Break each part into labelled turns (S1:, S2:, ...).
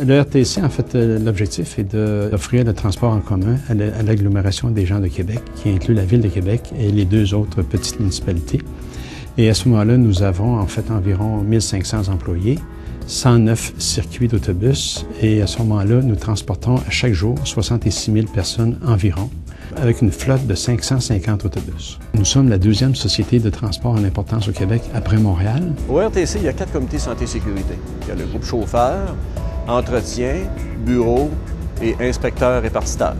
S1: Le RTC, en fait, l'objectif est d'offrir le transport en commun à l'agglomération des gens de Québec, qui inclut la Ville de Québec et les 2 autres petites municipalités. Et à ce moment-là, nous avons en fait environ 1500 employés, 109 circuits d'autobus, et à ce moment-là, nous transportons à chaque jour 66 000 personnes environ, avec une flotte de 550 autobus. Nous sommes la 2e société de transport en importance au Québec après Montréal.
S2: Au RTC, il y a 4 comités santé-sécurité. Il y a le groupe chauffeur, entretien, bureau et inspecteur répartiteur.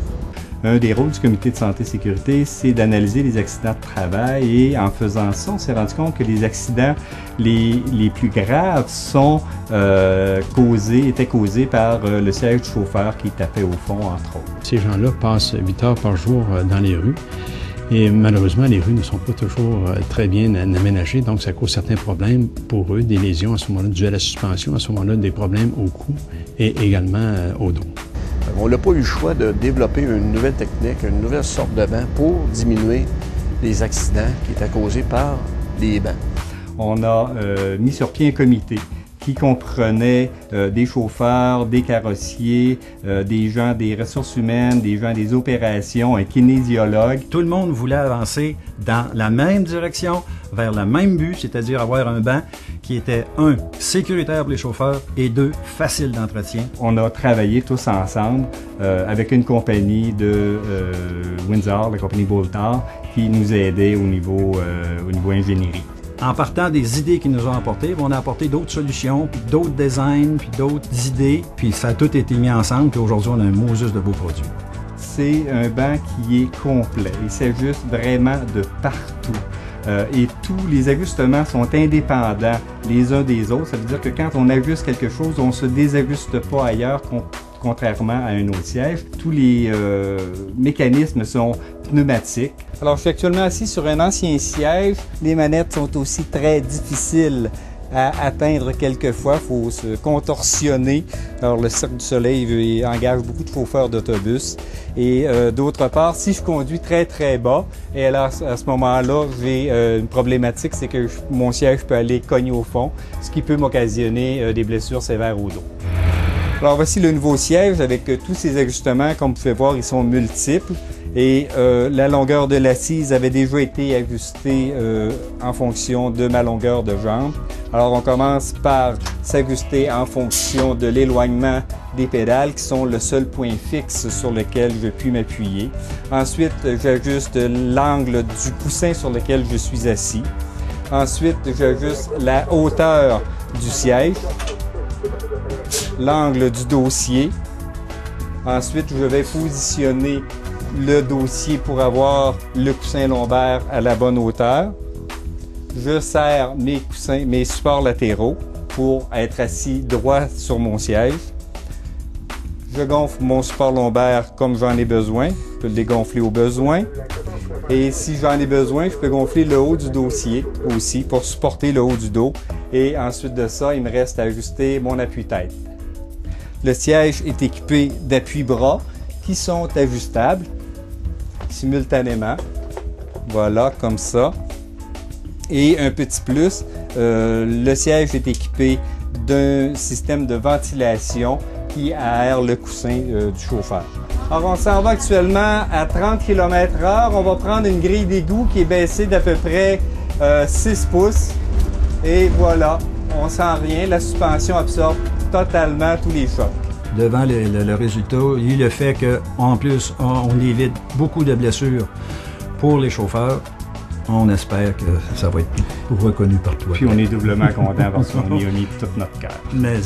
S3: Un des rôles du comité de santé-sécurité, c'est d'analyser les accidents de travail et en faisant ça, on s'est rendu compte que les accidents les plus graves étaient causés par le siège du chauffeur qui tapait au fond, entre autres.
S1: Ces gens-là passent 8 heures par jour dans les rues et malheureusement, les rues ne sont pas toujours très bien aménagées, donc ça cause certains problèmes pour eux, des lésions à ce moment-là dues à la suspension, à ce moment-là des problèmes au cou et également au dos.
S2: On n'a pas eu le choix de développer une nouvelle technique, une nouvelle sorte de banc pour diminuer les accidents qui étaient causés par les bancs.
S3: On a mis sur pied un comité qui comprenait des chauffeurs, des carrossiers, des gens des ressources humaines, des gens des opérations, un kinésiologue.
S4: Tout le monde voulait avancer dans la même direction, vers le même but, c'est-à-dire avoir un banc qui était, 1, sécuritaire pour les chauffeurs et 2, facile d'entretien.
S3: On a travaillé tous ensemble avec une compagnie de Windsor, la compagnie Boltar, qui nous a aidés au niveau ingénierie.
S4: En partant des idées qu'ils nous ont apportées, on a apporté d'autres solutions, puis d'autres designs, puis d'autres idées, puis ça a tout été mis ensemble, puis aujourd'hui on a un Moses de beaux produits.
S3: C'est un banc qui est complet, il s'ajuste vraiment de partout. Et tous les ajustements sont indépendants les uns des autres. Ça veut dire que quand on ajuste quelque chose, on ne se désajuste pas ailleurs, contrairement à un autre siège. Tous les mécanismes sont pneumatiques. Alors, je suis actuellement assis sur un ancien siège. Les manettes sont aussi très difficiles à atteindre quelquefois. Il faut se contorsionner. Alors, le Cirque du Soleil engage beaucoup de chauffeurs d'autobus. Et d'autre part, si je conduis très, très bas, et alors à ce moment-là, j'ai une problématique, c'est que mon siège peut aller cogner au fond, ce qui peut m'occasionner des blessures sévères au dos. Alors voici le nouveau siège avec tous ces ajustements. Comme vous pouvez voir, ils sont multiples et la longueur de l'assise avait déjà été ajustée en fonction de ma longueur de jambe. Alors on commence par s'ajuster en fonction de l'éloignement des pédales qui sont le seul point fixe sur lequel je puis m'appuyer. Ensuite, j'ajuste l'angle du coussin sur lequel je suis assis. Ensuite, j'ajuste la hauteur du siège, l'angle du dossier. Ensuite, je vais positionner le dossier pour avoir le coussin lombaire à la bonne hauteur. Je serre mes supports latéraux pour être assis droit sur mon siège. Je gonfle mon support lombaire comme j'en ai besoin. Je peux le dégonfler au besoin. Et si j'en ai besoin, je peux gonfler le haut du dossier aussi pour supporter le haut du dos. Et ensuite de ça, il me reste à ajuster mon appui-tête. Le siège est équipé d'appuis-bras qui sont ajustables simultanément. Voilà, comme ça. Et un petit plus, le siège est équipé d'un système de ventilation qui aère le coussin du chauffeur. Alors, on s'en va actuellement à 30 km/h. On va prendre une grille d'égout qui est baissée d'à peu près 6 pouces. Et voilà, on sent rien. La suspension absorbe totalement tous les chocs.
S4: Devant le résultat, il y a eu le fait qu'en plus, on évite beaucoup de blessures pour les chauffeurs. On espère que ça va être reconnu partout.
S3: Puis on est doublement content parce qu'on y a mis tout notre cœur.
S4: Mais